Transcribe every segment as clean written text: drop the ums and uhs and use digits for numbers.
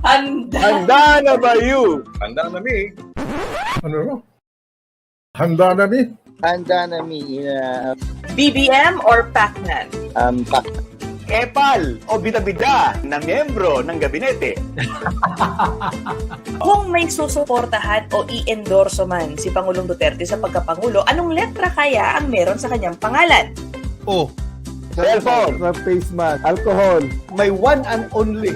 Handa na ba you? Handa na mi. Ano? Handa na mi? Handa na mi. BBM or Pacman? Epal o bida-bida na miyembro ng gabinete? Kung may susuportahan o i-endorso man si Pangulong Duterte sa pagkapangulo, anong letra kaya ang meron sa kanyang pangalan? Oh. Cellphone. Face mask. Alcohol. May one and only.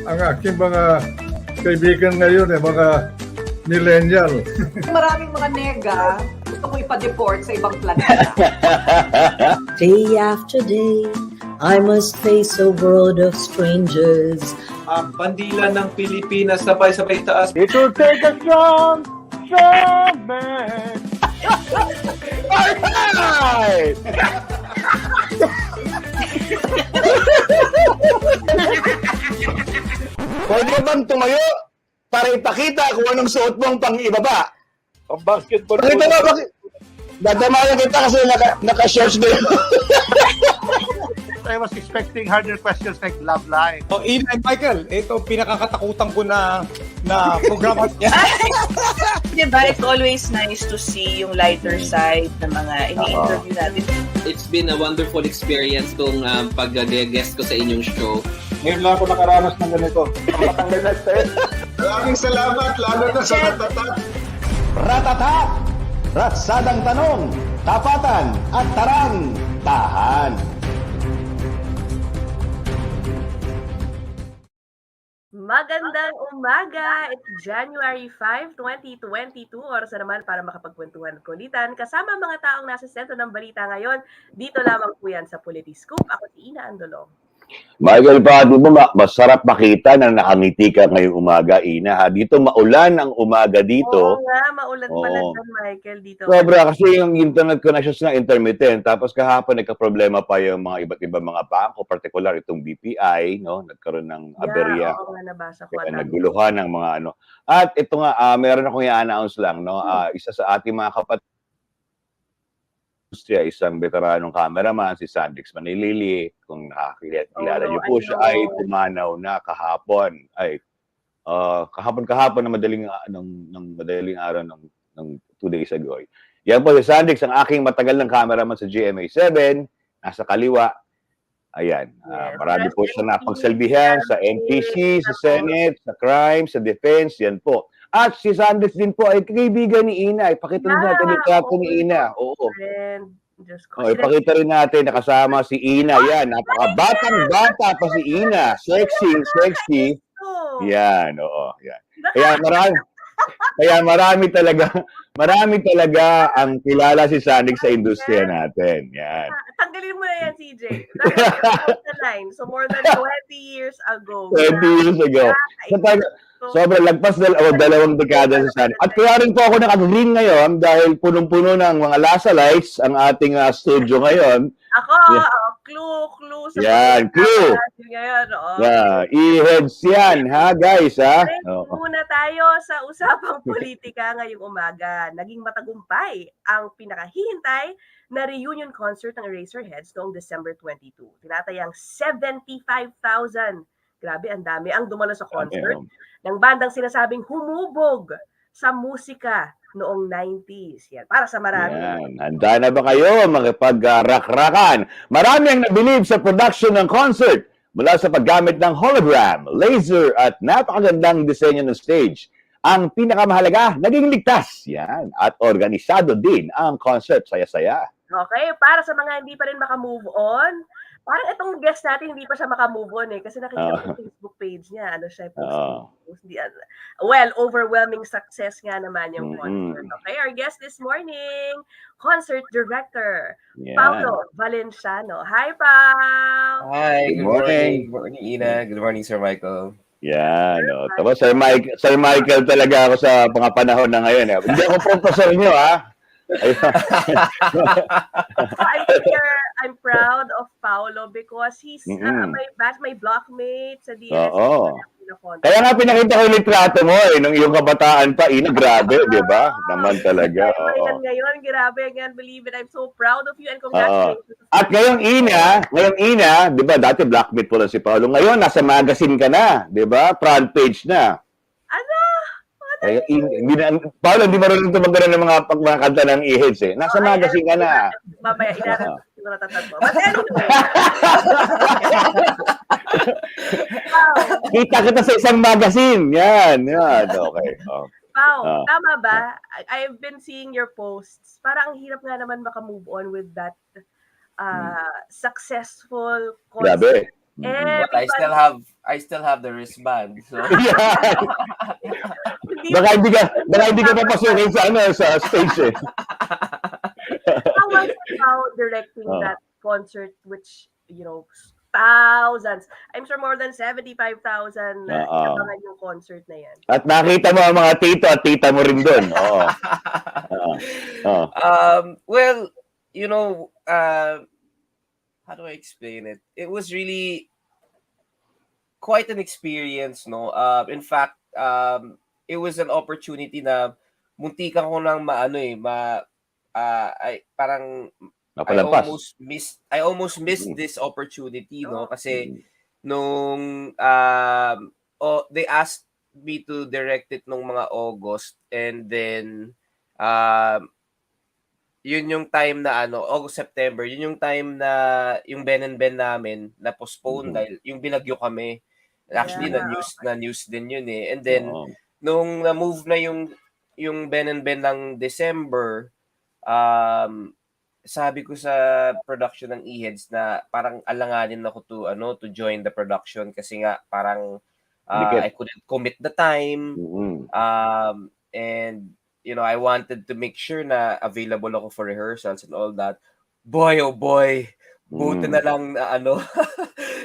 Ang aking mga kaibigan ngayon, mga millennial. Maraming mga nega gusto ko ipa-deport sa ibang planeta. Day after day, I must face a world of strangers. Ang bandila ng Pilipinas sabay-sabay taas. It will take a strong man. Alright! Pwede bang tumayo para ipakita kung anong suot mong pang-ibaba? Ang basketball. Pakita mo, dadamayan kita kasi naka-shorts na yun. I was expecting harder questions like love life. Oh, Ina and Michael, ito pinakakatakutan ko na programa niya. Diba, it's always nice to see yung lighter side ng mga ini-interview natin. It's been a wonderful experience kung pag-guest ko sa inyong show. Ngayon lang ako nakaranas ng ganito. Matanggal na stress. Maraming salamat, lalo na sa Ratatat. Ratatat! Ratsadang tanong, tapatan at tarang tahan. Magandang umaga! It's January 5, 2022. Oras na naman para makapagkwentuhan at kulitan kasama mga taong nasa sentro ng balita ngayon. Dito lamang po yan sa Politiskoop. Ako si Ina Andolong. Michael Fajatin mo, masarap makita na nakangiti ka ngayong umaga, Ina. Ha? Dito maulan ang umaga dito. Oo nga, maulan pala dyan, Michael, dito. Sobra kasi yung internet connections na intermittent. Tapos kahapon nagka-problema pa yung mga iba't ibang mga bangko, particular itong BPI, no? Nagkaroon ng aberya. Oo nga, nabasa ko. Kaya naguluhan ng mga ano. At ito nga, meron akong i-announce lang, no? Isa sa ating mga kapatid, siya isang veteranong cameraman, si Sandix Manilili, kung nakakilala niyo po siya, ay pumanaw na kahapon. Ay, kahapon na madaling araw ng 2 days ago. Yan po si Sandix, ang aking matagal ng cameraman sa GMA7, nasa kaliwa. Ayan, marami po siya napagsalbihan sa NPC, sa Senate, sa crime, sa defense, yan po. At si Sanders din po ay kaibigan ni Ina. Ipakita rin natin yung trato ni Ina. Oo. Ipakita rin natin nakasama si Ina. Yan, napakabatang-bata pa si Ina. Sexy. Yan, oo. Yan. Kaya marami talaga ang kilala si Sandix sa industriya natin. Yan. Tanggalin mo na yan, CJ. So more than 20 years ago. 20 years ago. Sobrang lagpas dalawang dekada sa Sandix. At kaya rin po ako naka-green ngayon dahil punong-puno ng mga Lasa lights ang ating studio ngayon. Ako, clue. Yan, clue. Ngayon, EHeads yan, ha, guys, ha? Muna tayo sa usapang politika ngayong umaga. Naging matagumpay ang pinakahihintay na reunion concert ng EHeads noong December 22. Tinatayang 75,000. Grabe, ang dami ang dumalo sa concert ng bandang sinasabing humubog sa musika noong 90s. Yan, para sa marami. Yan. Handa na ba kayo makipag-rakrakan? Marami ang nabilib sa production ng concert mula sa paggamit ng hologram, laser at napakagandang disenyo ng stage. Ang pinakamahalaga, naging ligtas. Yan. At organisado din ang concert. Saya-saya. Okay, para sa mga hindi pa rin makamove on, parang itong guest natin hindi pa siya makamove on kasi nakikita ko sa Facebook page niya. Ano siya, overwhelming success nga naman yung concert. Okay, our guest this morning, Concert Director Paolo Valenciano. Hi, Pao! Hi, good morning. Good morning, Ina. Good morning, Sir Michael. Yan. Tapos Sir Michael talaga ako sa mga panahon na ngayon. Hindi ako professor niyo, ha? So I think I'm proud of Paolo because he's my blockmate sa DSS. Oo. Kaya nga pinakita ko yung litrato mo nung iyong kabataan pa, Ina, grabe, di ba? Naman talaga. Yan ngayon, grabe, I can't believe it. I'm so proud of you and Oo. congratulations. At ngayong Ina, di ba, dati blackmate po lang si Paolo. Ngayon, nasa magazine ka na, di ba? Front page na. Ano? Kaya, Paolo, hindi marunong tumagana ng mga kanta ng EHeads eh. Nasa magazine ka na. Mamaya, inaral ko natatag mo. But anyway. Kita kita sa isang magazine. Yan. Okay. Pao, tama ba? I've been seeing your posts. Parang ang hirap nga naman maka-move on with that successful concert. Grabe. But I still have the wristband. So baka hindi ka papasukin sa stage eh. How was it now directing that concert which, thousands. I'm sure more than 75,000 nabangan yung concert na yan. At nakita mo ang mga tito at tita mo rin doon. Well, how do I explain it? It was really quite an experience, no? In fact, it was an opportunity na muntikan ko nang parang I almost missed this opportunity, no? Kasi nung they asked me to direct it nung mga August, and then yun yung time na August, September, yun yung time na yung Ben and Ben namin na postpone dahil yung binagyo kami. Actually, na news din yun eh. And then nung na-move na yung Ben and Ben ng December, sabi ko sa production ng EHeads na parang alanganin ako to join the production kasi nga parang I couldn't commit the time. And I wanted to make sure na available ako for rehearsals and all that. Boy, oh boy, buti na lang na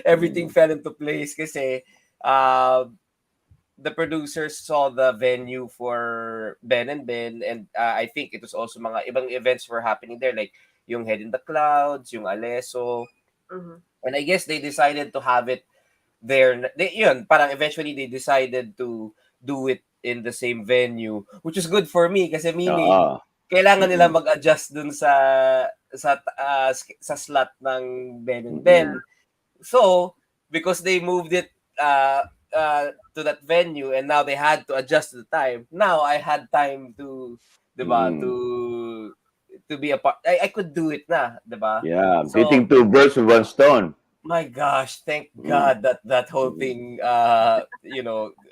everything fell into place kasi the producers saw the venue for Ben and Ben, and I think it was also mga ibang events were happening there, like yung Head in the Clouds, yung Aleso. And I guess they decided to have it there. Parang eventually they decided to do it in the same venue, which is good for me kasi meaning kailangan nila mag-adjust dun sa slot ng Ben and Ben. So, because they moved it to that venue and now they had to adjust the time. Now I had time to, diba, to be a part. I could do it na, diba? Yeah, so, hitting two birds with one stone. My gosh, thank God that whole thing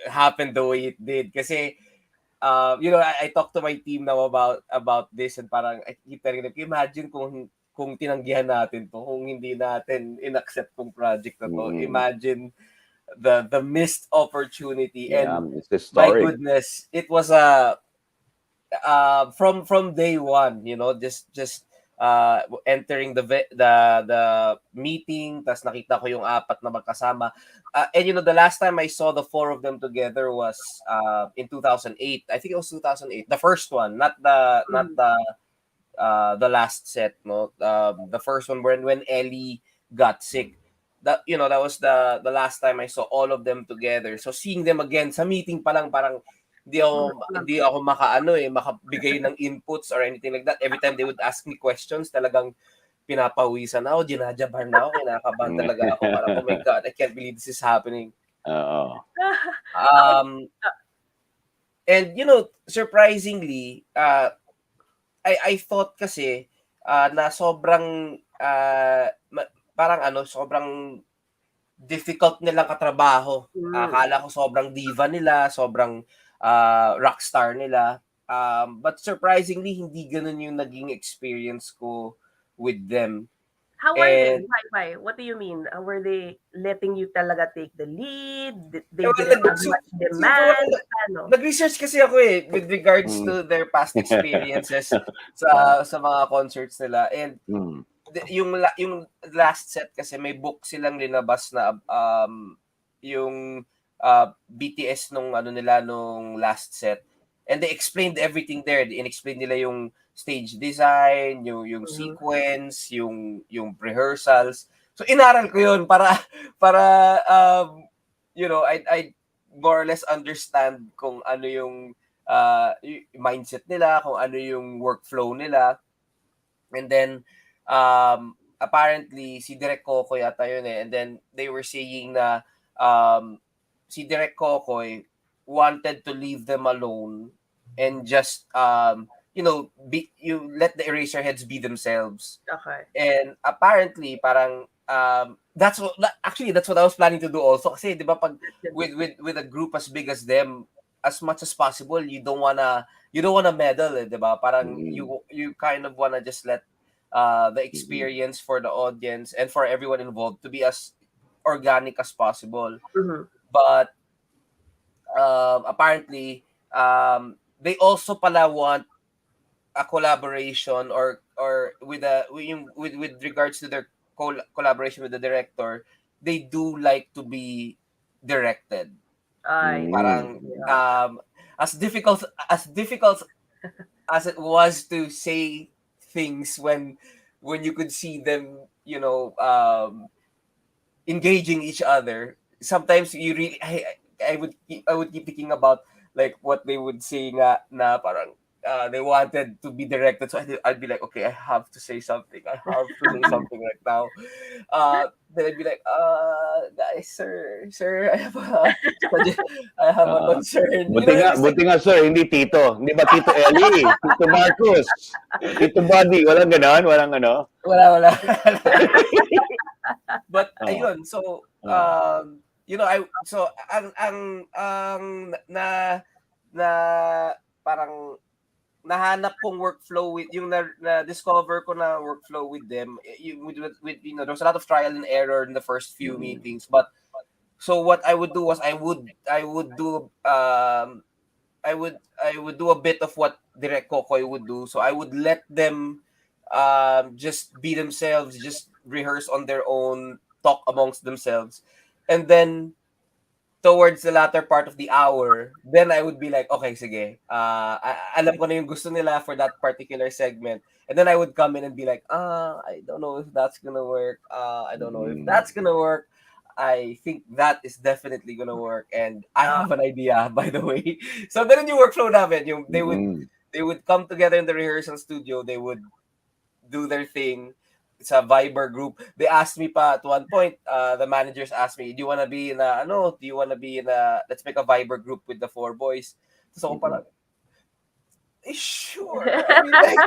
happened the way it did. Kasi I talked to my team now about this, and parang I keep telling them, imagine kung tinanggihan natin to, kung hindi natin inaccept tong project na to. Imagine the missed opportunity. And it's my goodness, it was from day one, just entering the meeting, tas nakita ko yung apat na magkasama. And the last time I saw the four of them together was in 2008. I think it was 2008. The first one, not the last set, no. The first one when Ellie got sick. That was the last time I saw all of them together. So seeing them again sa meeting pa lang, parang hindi ako makabigay ng inputs or anything like that. Every time they would ask me questions, talagang pinapawisan ako, ginajabar na ako, kinakabahan talaga ako. Parang, oh my God, I can't believe this is happening. And surprisingly, I thought kasi na sobrang sobrang difficult nilang katrabaho. Akala ko sobrang diva nila, sobrang rockstar nila. But surprisingly, hindi ganun yung naging experience ko with them. How are they? Why? What do you mean? Were they letting you talaga take the lead? They didn't have much demand? Nag-research kasi ako with regards to their past experiences sa mga concerts nila. And yung last set kasi may book silang linabas na yung BTS nung nung last set. And they explained everything there. In-explain nila yung stage design, yung sequence, yung rehearsals. So inaral ko yun para I more or less understand kung ano yung mindset nila, kung ano yung workflow nila. And then apparently si Direk Kokoy yata yun eh. And then they were saying na si Direk Kokoy wanted to leave them alone and just you let the Eraserheads be themselves. Okay. And apparently parang that's what I was planning to do also kasi 'di ba pag with a group as big as them, as much as possible you don't wanna meddle, 'di ba? Parang you kind of wanna just let the experience for the audience and for everyone involved to be as organic as possible. But apparently they also pala want a collaboration or with regards to their collaboration with the director, they do like to be directed. Parang as difficult as it was to say things when you could see them, engaging each other. Sometimes you really I would keep thinking about like what they would say na parang they wanted to be directed, so I'd be like, okay, I have to say something. I have to say something right now. Then I'd be like, guys, sir, I have a concern. Buti nga, sir, hindi Tito. Hindi ba Tito Eli? Tito Marcus? Tito Buddy? Walang ganon? Walang ano? Wala. But ayun, so parang nahanap kong workflow with yung na discover ko na workflow with them with there was a lot of trial and error in the first few meetings, but so what I would do was I would do a bit of what Direk Kokoy would do. So I would let them just be themselves, just rehearse on their own, talk amongst themselves, and then towards the latter part of the hour, then I would be like, okay, sige, alam ko na yung gusto nila for that particular segment. And then I would come in and be like, I don't know if that's gonna work. I don't know if that's gonna work. I think that is definitely gonna work. And I have an idea, by the way. So then yung workflow namin, they would come together in the rehearsal studio, they would do their thing. It's a Viber group. They asked me pa at one point, the managers asked me, do you want to be in let's make a Viber group with the 4 boys. So ako parang, sure. I mean, like,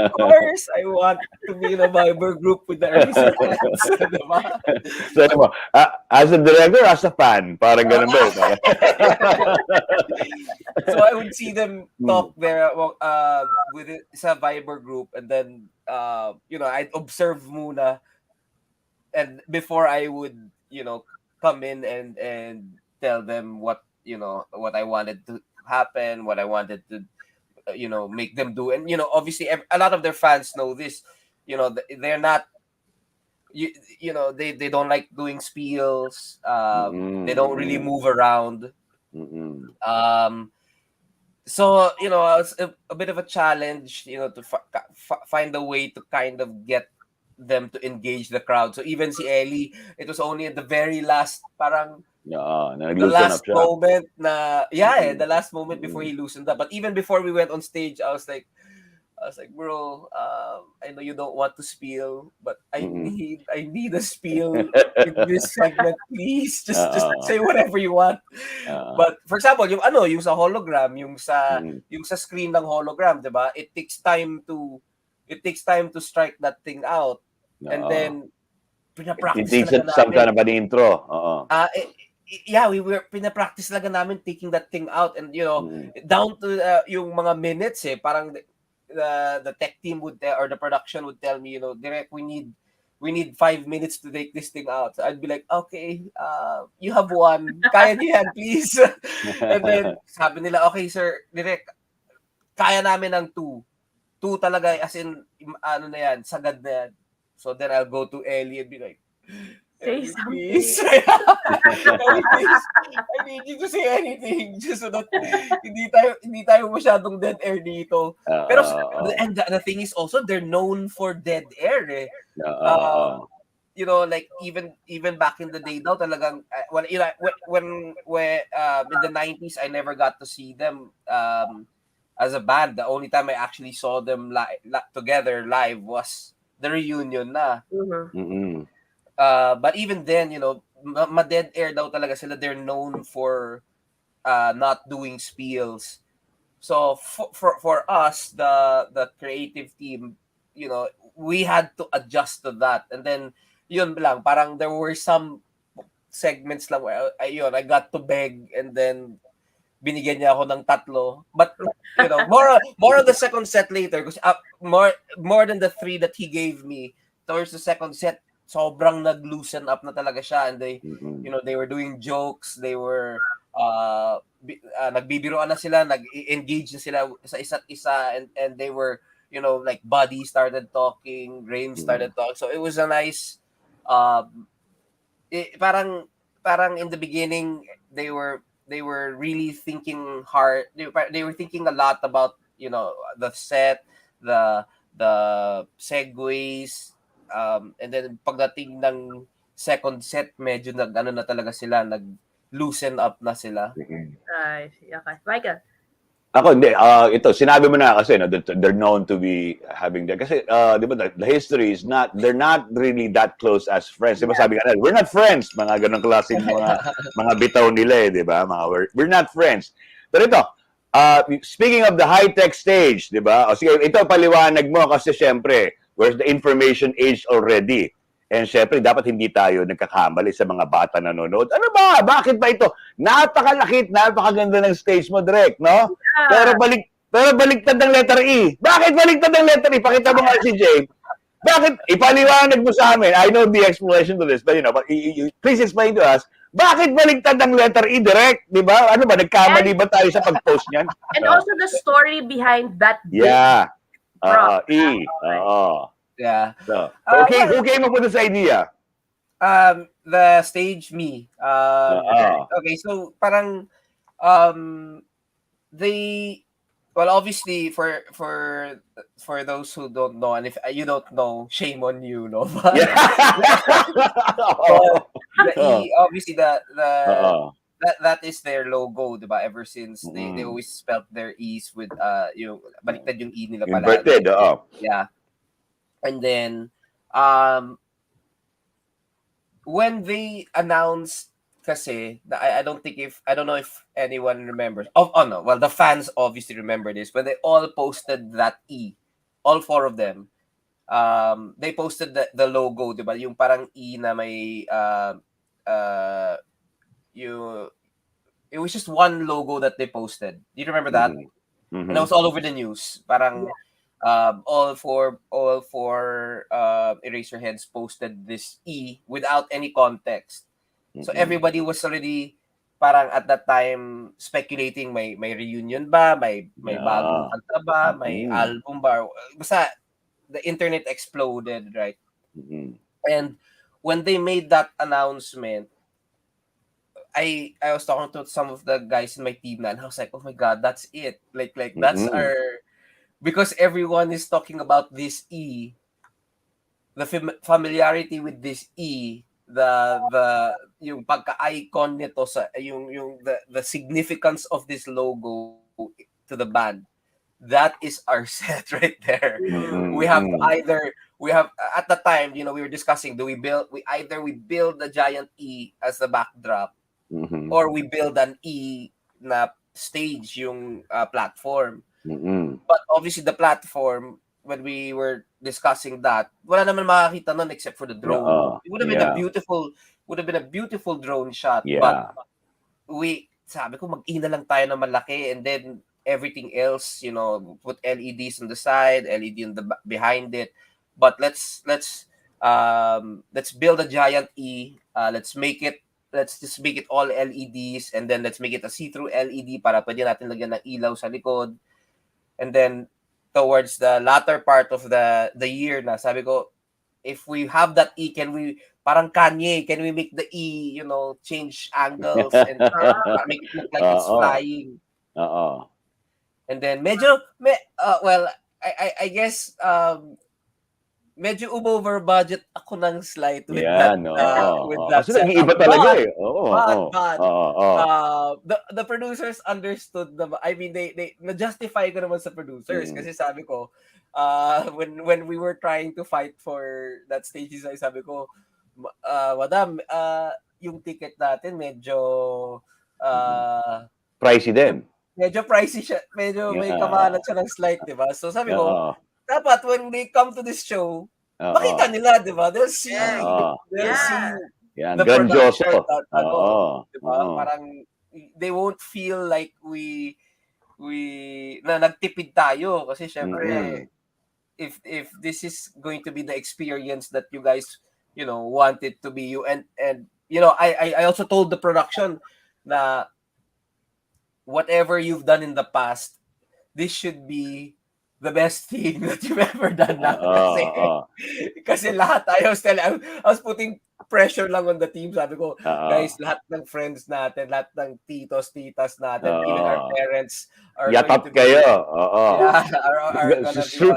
of course, I want to be in a Viber group with the Eraserheads. Diba? So, as a director, as a fan, parang ganun ba? So I would see them talk there with sa Viber group, and then I'd observe muna, and before I would come in and tell them what I wanted to happen, what I wanted to make them do. And obviously a lot of their fans know this. They're not they don't like doing spiels. They don't really move around. So it's a bit of a challenge to find a way to kind of get them to engage the crowd. So even si Ellie, it was only at the very last parang the last moment the last moment before he loosened up. But even before we went on stage, I was like, bro, I know you don't want to spiel, but I need a spiel in this segment, please. Just say whatever you want. But for example, yung sa hologram, yung sa screen ng hologram, 'di ba? It takes time to strike that thing out. And then pinapractice talaga namin. Some kind of an intro. We were pinapractice talaga namin taking that thing out, and down to yung mga minutes parang the tech team would or the production would tell me, Direk, we need 5 minutes to take this thing out. So I'd be like, okay, you have 1. Kaya niyo yan, please. And then sabi nila, okay sir, Direk, kaya namin ng 2 talaga, as in na yan, sagad na yan. So then I'll go to Ellie and be like, Say something. Please. Please, I need you to say anything just so that hindi tayo masyadong dead air dito. Pero and the thing is also they're known for dead air eh. You know, like even back in the day daw talagang well, you know, when in the 90s I never got to see them as a band. The only time I actually saw them together live was the reunion na. But even then, you know, ma-dead air daw talaga sila. They're known for not doing spiels. So for us, the creative team, you know, we had to adjust to that. And then, yun lang, parang there were some segments lang where I got to beg and then binigyan niya ako ng 3. But, you know, more on the second set later because more than the 3 that he gave me, towards the second set, sobrang nag-loosen up na talaga siya and they, you know, they were doing jokes, they were nagbibiroan na sila, nag-engage na sila sa isa't isa and they were, you know, like Buddy started talking, Rain started talking. So it was a nice parang in the beginning they were really thinking hard. They were thinking a lot about, you know, the set, the segues, and then pagdating ng second set, medyo nag-ano na talaga sila, nag-loosen up na sila. I see. Okay. Michael? Ako, hindi. Ito, sinabi mo na kasi, no, they're known to be having that. Kasi, di ba, the history is not, they're not really that close as friends. Di ba sabi ka na, we're not friends. Mga ganong klaseng mga bitaw nila di ba? We're not friends. Pero ito, speaking of the high-tech stage, di ba? O sige, ito paliwanag mo kasi syempre, where's the information age already? And syempre, dapat hindi tayo nagkakamali sa mga bata na nanonood. Ano ba? Bakit ba ito? Napakalakit, napakaganda ng stage mo, Direk, no? Pero baliktad ng letter E. Bakit baliktad ng letter E? Pakita mo nga si Jay. Bakit? Ipaliwanag mo sa amin. I know the explanation to this, but you know, please explain to us, bakit baliktad ng letter E, Direk? Di ba? Ano ba? Nagkamali ba tayo sa pag-post niyan? And also the story behind that. Yeah. E. Yeah. So, okay, who came up with this idea? The stage me. Okay, so parang well, obviously for those who don't know, and if you don't know, shame on you, no. But, the E, obviously that is their logo, diba? Ever since they always spelt their E's with yung baliktad yung E nila pala. Inverted, Yeah. And then, when they announced, kasi, I don't know if anyone remembers. Oh no, well, the fans obviously remember this. When they all posted that E, all 4 of them, they posted the logo, diba? Yung parang E na may, it was just one logo that they posted. Do you remember that? And it was all over the news. Parang, all four Eraserheads posted this E without any context. So everybody was already parang at that time speculating may reunion ba, may bagong kanta ba, may album ba. Basta the internet exploded, right? And when they made that announcement, I was talking to some of the guys in my team and I was like, oh my God, that's it. Like that's our, because everyone is talking about this E, the familiarity with this E, yung pagka-icon nito sa yung the significance of this logo to the band. That is our set right there. We have at the time, you know, we were discussing, we build a giant E as the backdrop, or we build an E na stage yung platform. But obviously the platform, when we were discussing that, wala naman makakita nun except for the drone. It would have been a beautiful drone shot. But sabi ko, mag-ina lang tayo na malaki, and then everything else, you know, put LEDs on the side, LED on the behind it. But let's build a giant E. Let's just make it all LEDs, and then let's make it a see-through LED para pwede natin lagyan ng ilaw sa likod. And then towards the latter part of the year na, sabi ko, if we have that E, can we parang Kanye, can we make the E, change angles and make it look like it's flying? And then well, I guess medyo over budget ako ng slight with that Kasi nag-iiba talaga eh. The producers understood I mean they na-justify ko naman sa producers kasi sabi ko when we were trying to fight for that stage design, sabi ko madam, yung ticket natin medyo pricey din. Medyo pricey siya. Medyo may kamahalan siya ng slight, di ba? So sabi ko, dapat when they come to this show, makita nila, di ba? They'll see. They'll see the production. Di ba? Parang they won't feel like we na nagtipid tayo kasi syempre if this is going to be the experience that you guys want it to be, and I also told the production na whatever you've done in the past, this should be the best thing that you've ever done now. Kasi lahat I was putting pressure lang on the team. Sabi ko, guys, lahat ng friends natin, lahat ng titas natin, even our parents are yatat kayo.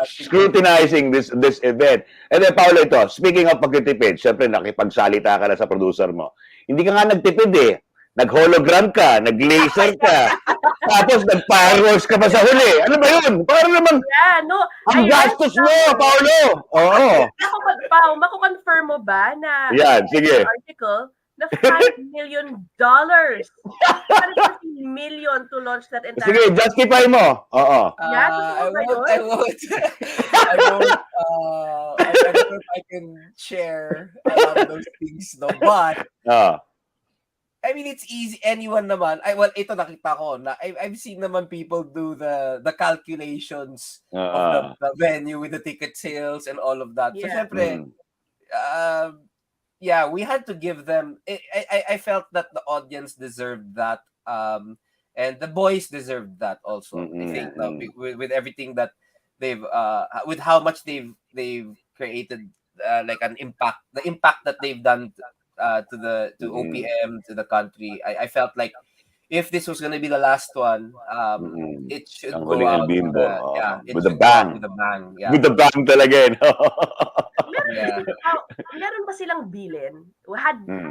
Scrutinizing this event. And then, Paolo, ito, speaking of pagtitipid, syempre nakipagsalita ka na sa producer mo. Hindi ka nga nagtipid eh. Nag-hologram ka, nag-laser ka, tapos nag-fireworks ka pa sa huli. Ano ba yun? Parang naman, ang gastos mo, Paolo! Mako-confirm mo ba na sige. article na $5 million. $150 million to launch that entire... Sige, justify mo. I won't. I don't know if I can share a lot of those things, no, but... I mean, it's easy. Anyone naman. Ito nakita ko na I've seen naman people do the calculations of the venue with the ticket sales and all of that. So, syempre, we had to give them. I felt that the audience deserved that, and the boys deserved that also. I think with everything that they've, with how much they've created, like an impact, the impact that they've done. To OPM, to the country. I felt like if this was gonna be the last one, it should go out with a bang. With the bang talaga. Meron ba silang bilin?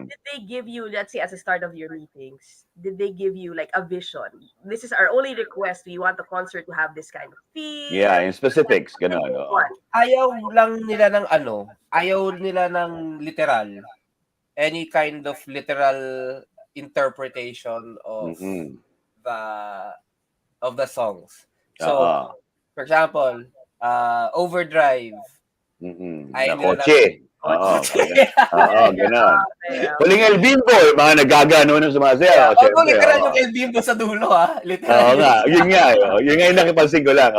Did they give you, let's say, as a start of your meetings, did they give you like a vision? This is our only request. We want the concert to have this kind of feel. Yeah, in specifics. Ganun. Ayaw nila ng literal. Any kind of literal interpretation of the songs. So, for example, Overdrive. Kotse. Gano'n. Huling El Bimbo, mga nagagano na sumasaya. Literal yung El Bimbo sa dulo, literal. Yun nga yung nakipansin ko lang.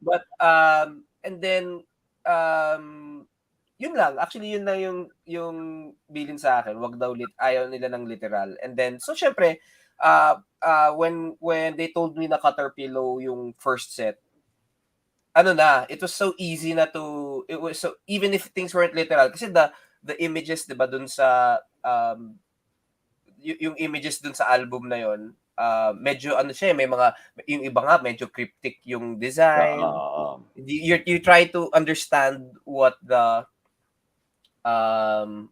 But, and then, yun lang. Actually, yun lang yung bilin sa akin. Wag daw ayaw nila ng literal. And then, so syempre, when they told me na Caterpillar yung first set, it was so easy na it was so, even if things weren't literal, kasi the images, diba, dun sa, yung images dun sa album na yun, medyo may mga, yung iba nga, medyo cryptic yung design. You try to understand what the,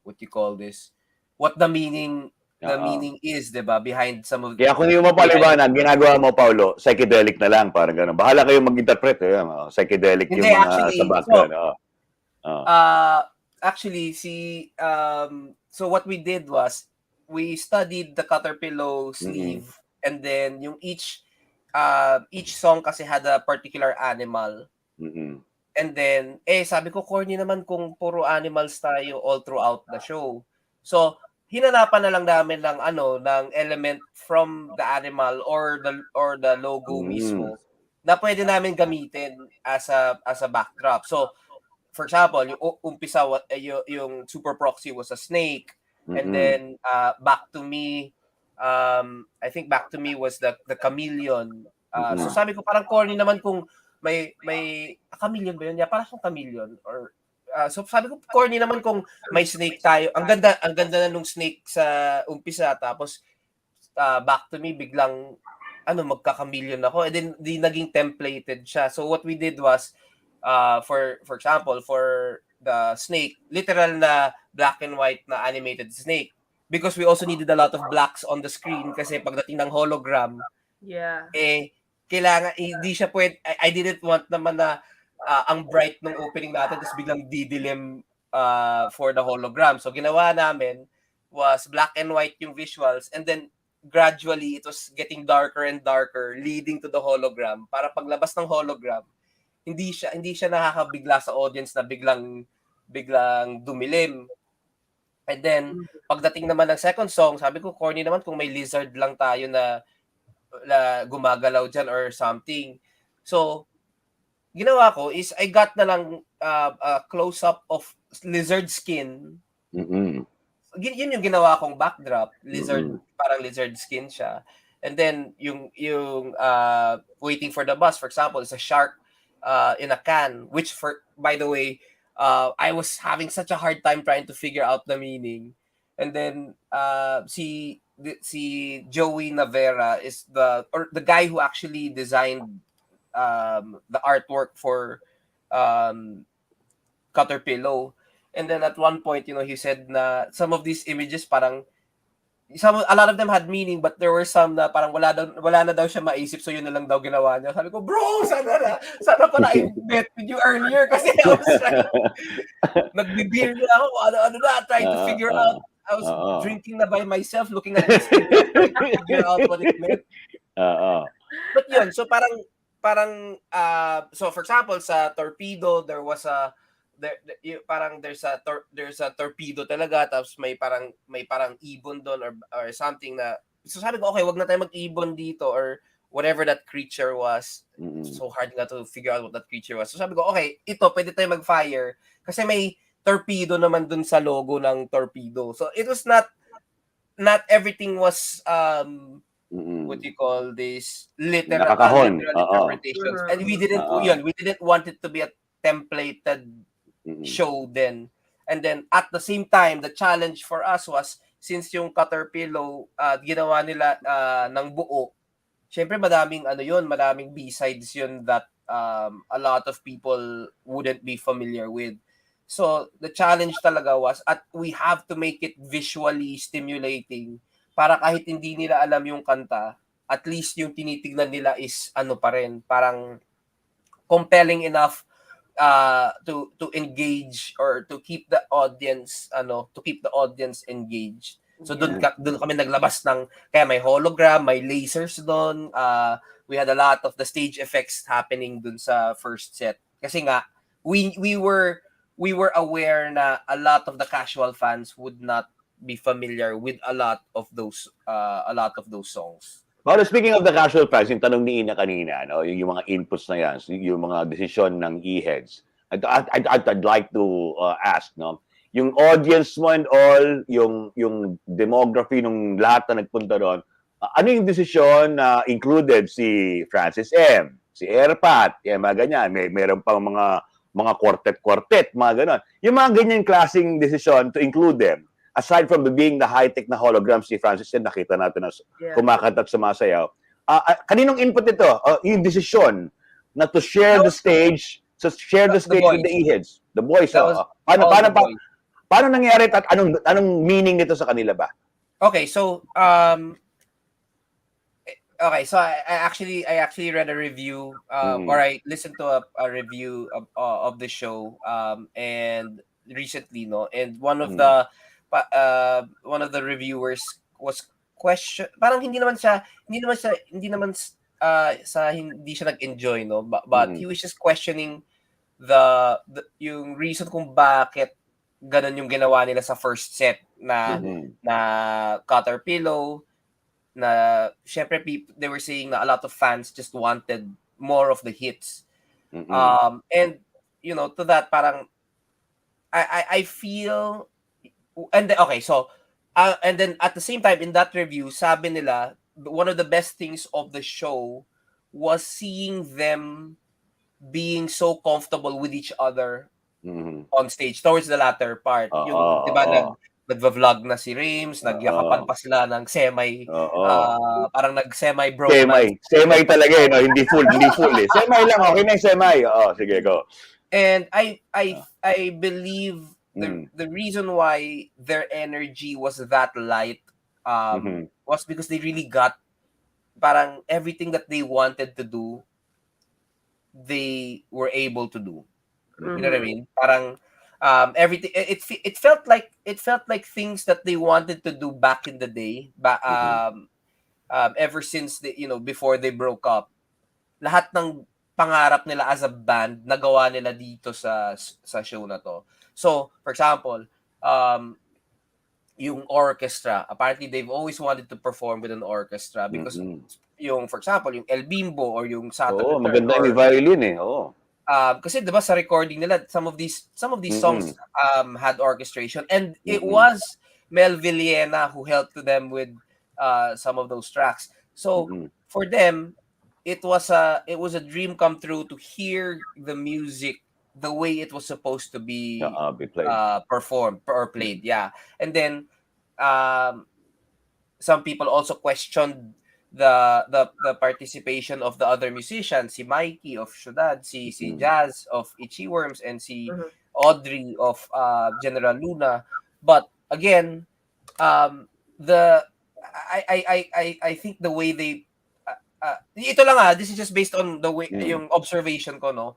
what you call this, what the meaning is, diba, behind some of kaya kung hindi mo mapaliwanag, ginagawa mo, Paolo, psychedelic na lang, parang gano'n. Bahala kayo mag-interpret, psychedelic yung mga sa background. Actually, so what we did was, we studied the Caterpillar sleeve, and then yung each song kasi had a particular animal. And then, sabi ko, corny naman kung puro animals tayo all throughout the show. So, hinanapan na lang namin ng element from the animal or the logo mismo na pwede namin gamitin as a backdrop. So, for example, yung umpisa, yung Super Proxy was a snake, and then Back to Me, I think Back to Me was the chameleon. So, sabi ko, parang corny naman kung may chameleon ba yun? Yeah, parang chameleon or So sabi ko, corny naman kung may snake tayo. Ang ganda na nung snake sa umpisa, tapos back to me, biglang magka-chameleon ako, and then naging templated siya. So what we did was, for example, for the snake, literal na black and white na animated snake, because we also needed a lot of blacks on the screen kasi pagdating ng hologram, kailangan, hindi siya pwede, I didn't want naman na ang bright nung opening natin tapos biglang didilim for the hologram. So ginawa namin was black and white yung visuals, and then gradually it was getting darker and darker leading to the hologram, para paglabas ng hologram hindi siya nakakabigla sa audience na biglang dumilim. And then pagdating naman ng second song, sabi ko corny naman kung may lizard lang tayo na gumagalaw dyan or something. So ginawa ko is I got na lang a close-up of lizard skin. Mm-hmm. Yun yung ginawa kong backdrop, lizard, parang lizard skin siya. And then yung waiting for the bus, for example, is a shark in a can, which by the way, I was having such a hard time trying to figure out the meaning. And then si Joey Navera is the guy who actually designed the artwork for Caterpillar. And then at one point, he said na some of these images parang a lot of them had meaning, but there were some na parang wala na daw siya maisip, so yun na lang daw ginawa niya. Sabi ko, bro, sana pala I met with you earlier, kasi I was nagbe-beer na ako, ano na, trying to figure out. I was drinking na by myself, looking at this thing, trying to figure out what it meant. But yun, so parang so for example sa Torpedo, there was there's a torpedo talaga, tapos may parang ibon doon or something na, so sabi ko, okay, wag na tayo mag-ibon dito or whatever that creature was. So hard nga to figure out what that creature was. So sabi ko, okay, ito pwede tayo mag-fire kasi may torpedo naman dun sa logo ng torpedo. So it was not everything was what you call this literal interpretations. And we didn't want it to be a templated show then. And then at the same time, the challenge for us was, since yung Caterpillar ginawa nila ng buo, syempre madaming B-sides yun that a lot of people wouldn't be familiar with. So the challenge talaga was, we have to make it visually stimulating para kahit hindi nila alam yung kanta, at least yung tinitignan nila is pa rin, parang compelling enough to engage or to keep the audience engaged. So doon kami naglabas ng, kaya may hologram, may lasers doon. We had a lot of the stage effects happening doon sa first set. Kasi nga we were aware na a lot of the casual fans would not be familiar with a lot of those songs. Well, speaking of the casual fans, yung tanong ni Ina kanina, no, yung mga inputs na yan, yung mga desisyon ng EHeads, I'd like to ask, no, yung audience mo and all, yung demography ng lahat na nagpunta doon, ano yung desisyon na included si Francis M, si Airpat, yan, mga ganyan, meron pang mga quartet, mga ganon. Yung mga ganyan klaseng desisyon to include them, aside from being the high-tech na holograms si Francis M, nakita natin na kumakanta at sumasayaw. Kaninong input ito? Yung desisyon na to share the stage, with the EHeads, the boys. Paano nangyari at anong meaning nito sa kanila ba? Okay, so I actually read a review or I listened to a review of the show and recently, no, and one of the reviewers was parang hindi siya nag-enjoy, no, but he was just questioning yung reason kung bakit ganun yung ginawa nila sa first set na Caterpillar, na syempre they were saying na a lot of fans just wanted more of the hits. And to that, parang I feel, and then at the same time in that review, sabi nila one of the best things of the show was seeing them being so comfortable with each other on stage towards the latter part. Yung, di ba, nagva-vlog na si Rames, nagyakapan pa sila ng parang nag-semi-bromance. Semi talaga eh, no? Hindi full eh. Semi lang, okay na yung semi. Sige, go. And I believe the reason why their energy was that light was because they really got parang everything that they wanted to do, they were able to do. You know what I mean? Parang everything it felt like things that they wanted to do back in the day, ever since before they broke up. Lahat ng pangarap nila as a band nagawa nila dito sa show na to. So, for example, yung orchestra, apparently they've always wanted to perform with an orchestra because for example, yung El Bimbo or yung Saturn. Maganda yung violin eh. Kasi 'di ba sa recording nila some of these songs had orchestration, and it was Mel Villena who helped them with some of those tracks. So for them, it was a dream come true to hear the music the way it was supposed to be played. Performed or played. Yeah. And then some people also questioned the participation of the other musicians, si Mikey of Ciudad, si Jazz of Itchy Worms, and si Audrey of General Luna. But again, I think the way they ito lang this is just based on the way yung observation ko, no.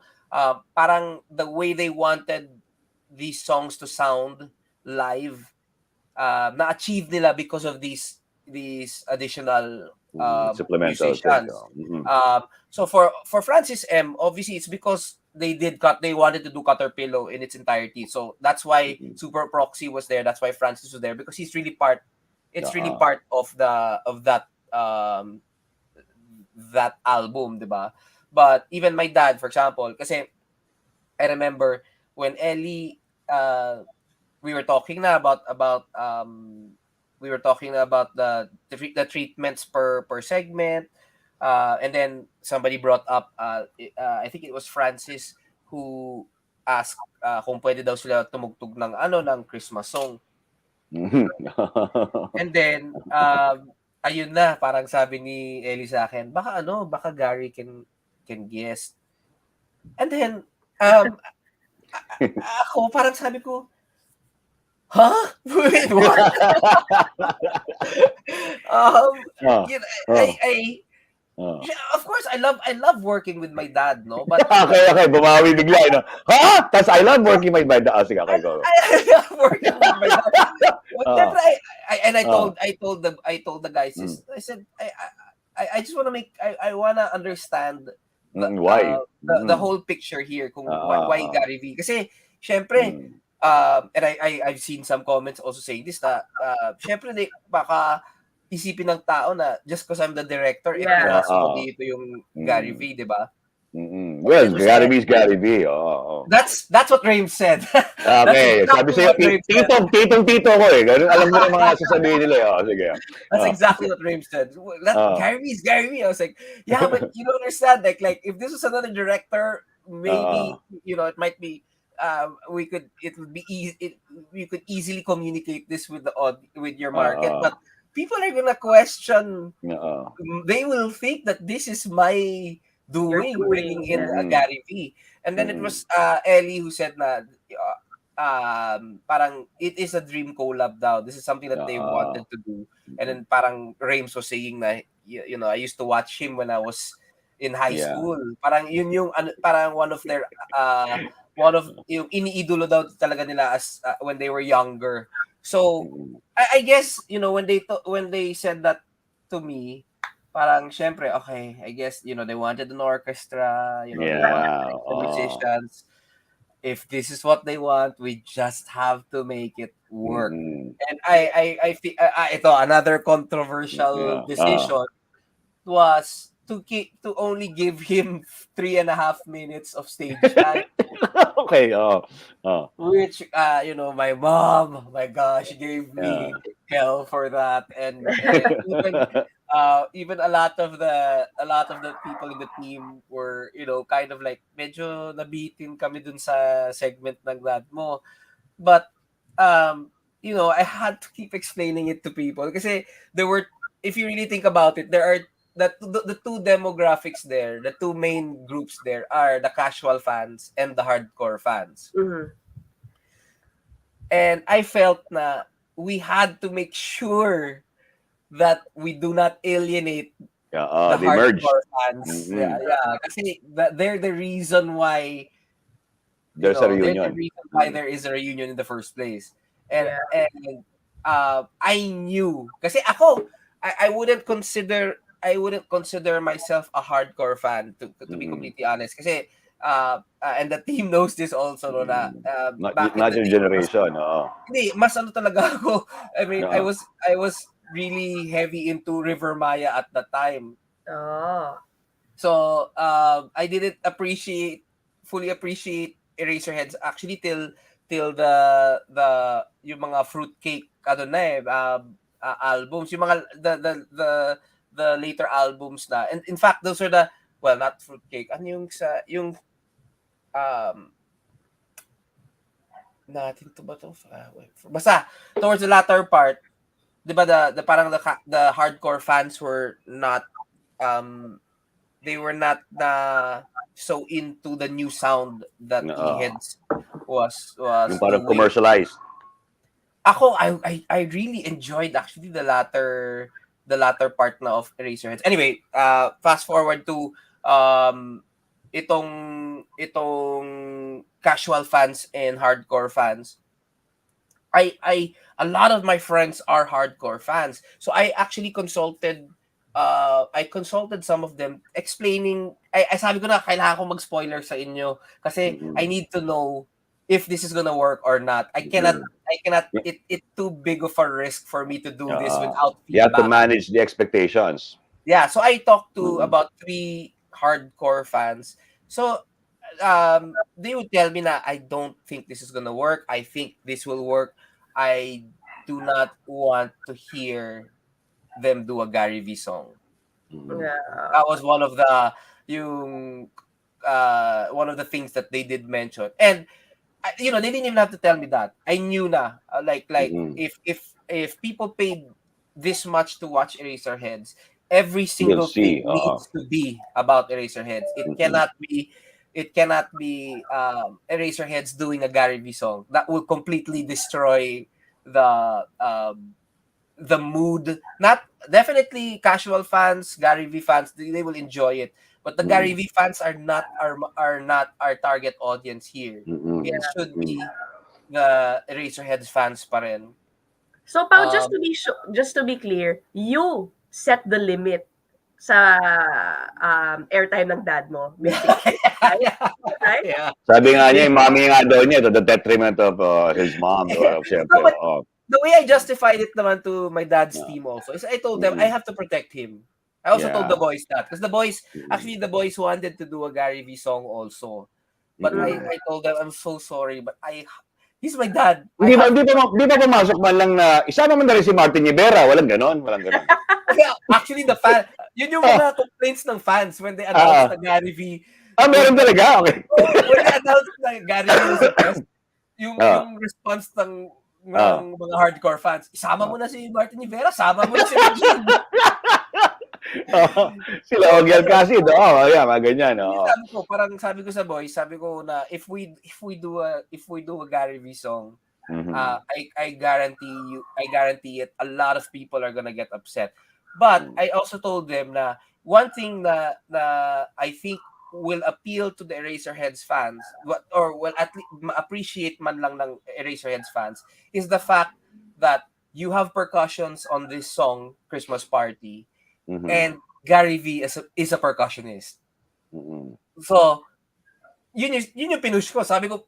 Parang the way they wanted these songs to sound live, na-achieve nila because of these additional supplemental musicians. So for Francis M, obviously it's because they wanted to do Caterpillar in its entirety. So that's why Super Proxy was there. That's why Francis was there, because he's really part. It's really part of that album, diba? But even my dad, for example, kasi I remember when Ellie, we were talking about the treatments per segment, and then somebody brought up I think it was Francis who asked kung pwede daw sila tumugtog ng Christmas song. And then ayun na, parang sabi ni Ellie sa akin, baka Gary can guess. And then ako parang sabi ko, huh? Wait, what? Of course, I love working with my dad, no? But okay, bumawi bigla, no? Ha? Tas I love working with my dad. Sige, okay, go. I love working with my dad. But I told the guys, I said, I just want to I want to understand why the whole picture here, kung why Gary V. Kasi syempre, and I've seen some comments also saying this, na syempre baka isipin ng tao na just because I'm the director, dito yung Gary V, di ba? Well, Gary V is Gary V. That's what Rames said. Okay, sabi sa'yo, tito ko eh. Ganun, alam mo na mga sasabihin nila. Sige. That's exactly what Rames said. Gary V is Gary V. I was like, yeah, but you don't understand. Like if this was another director, maybe, it might be, we could easily communicate this with your market, but people are gonna question. They will think that this is my doing, bringing in Gary V. And then it was Ellie who said na parang it is a dream collab daw. This is something that they wanted to do. And then parang Rames was saying na, I used to watch him when I was in high school. Parang yun yung parang one of yung iniidolo daw talaga nila as when they were younger. So I guess when they said that to me, parang syempre, okay, I guess they wanted an orchestra, they wanted musicians. If this is what they want, we just have to make it work. And I feel ito another controversial decision was to only give him 3.5 minutes of stage time. Okay, Which my mom, my gosh, gave me hell for that, and even even a lot of the people in the team were, kind of like medyo nabitin kami dun sa segment ng dad mo. But I had to keep explaining it to people kasi there were, if you really think about it, there are the two demographics there, the two main groups there are the casual fans and the hardcore fans. Mhm. And I felt na we had to make sure that we do not alienate the they merged. hardcore fans. Mhm. Yeah. Kasi they're the reason why There's a they're the reunion. reason why there is a reunion in the first place. And Yeah. I knew kasi ako I wouldn't consider myself a hardcore fan to be completely honest kasi and the team knows this also no, na back Not in the your day, generation. hindi mas ano talaga ako. I mean, Yeah. I was really heavy into River Maya at the time. Oh. So I didn't fully appreciate Eraserheads actually till the yung mga fruitcake albums, yung mga the later albums na. And in fact, those are not fruitcake. Ano yung natin to ba to? Basta towards the latter part, 'di ba the parang the hardcore fans were not they were not so into the new sound that EHeads was Yung parang doing. commercialized. Ako, I really enjoyed actually the latter part na of Eraserheads. Anyway, fast forward to itong casual fans and hardcore fans. A lot of my friends are hardcore fans. So I actually consulted some of them explaining, I sabi ko na kailangan ko mag-spoiler sa inyo kasi I need to know if this is gonna work or not. I cannot it's too big of a risk for me to do this without feedback. You have to manage the expectations. Yeah, so I talked to about 3 hardcore fans. So they would tell me na I don't think this is gonna work. I think this will work. I do not want to hear them do a Gary V song. Yeah. That was one of the things that they did mention. And they didn't even have to tell me that. I knew na if people paid this much to watch Eraserheads, every single thing needs to be about Eraserheads. It cannot be Eraserheads doing a Gary V song. That will completely destroy the mood. Not definitely casual fans, Gary V fans, they will enjoy it. But the Gary V fans are not our target audience here. It should be the Eraserheads fans pa rin. So, Pao, just to be clear, you set the limit sa airtime ng dad mo. Right? Yeah. Sabi nga niya, yung mommy nga daw niya, to the detriment of his mom. The way I justified it naman to my dad's team also is I told them I have to protect him. I also told the boys that because the boys wanted to do a Gary V song also, but I told them I'm so sorry, but he's my dad. Di ba pumasok man lang na isama mo na rin si Martin Rivera? Walang ganon. Actually, the fan, yun yung mga complaints ng fans when they announced na Gary V. Meron talaga? Okay. When they announced na Gary V was the best, yung response ng mga hardcore fans, isama mo na si Martin Rivera, sama mo na si Regine. Sila Ogel kasi mga ganyan. Sabi ko sa boys, sabi ko na if we do a Gary V song, I guarantee it, a lot of people are gonna get upset. But I also told them na one thing na I think will appeal to the Eraserheads fans, or will at least appreciate man lang ng Eraserheads fans, is the fact that you have percussions on this song, Christmas Party, and Gary V is a percussionist. So, yun yung pinush ko. Sabi ko,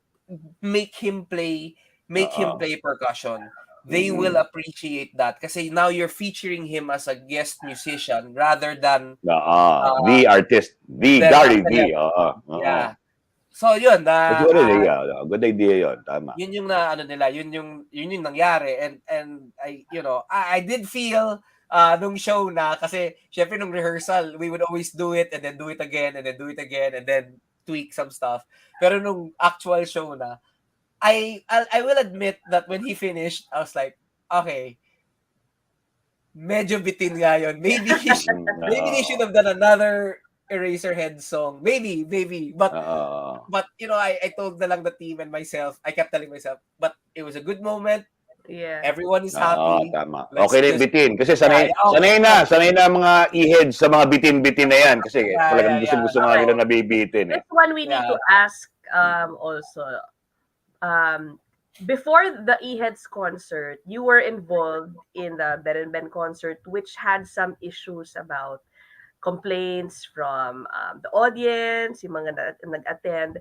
make him play percussion. They will appreciate that kasi now you're featuring him as a guest musician rather than the artist, the Gary V. Yeah. So yun good idea yun, tama. Yun yung na nila, yun yung nangyari, and I did feel nung show na, kasi syempre nung rehearsal, we would always do it and then do it again and then do it again and then tweak some stuff. Pero nung actual show na, I will admit that when he finished, I was like, okay, medyo bitin nga yun. Maybe they should have done another Eraserhead song. Maybe. But you know, I told na lang the team and myself, I kept telling myself, but it was a good moment. Yeah. Everyone is happy. Tama. Let's Okay na just- bitin. Kasi sanay na mga EHeads sa mga bitin-bitin na yan. Kasi talagang gusto nga nila nabibitin. This one we need to ask also. Before the EHeads concert, you were involved in the Ben and Ben concert, which had some issues about complaints from the audience, yung mga nag-attend.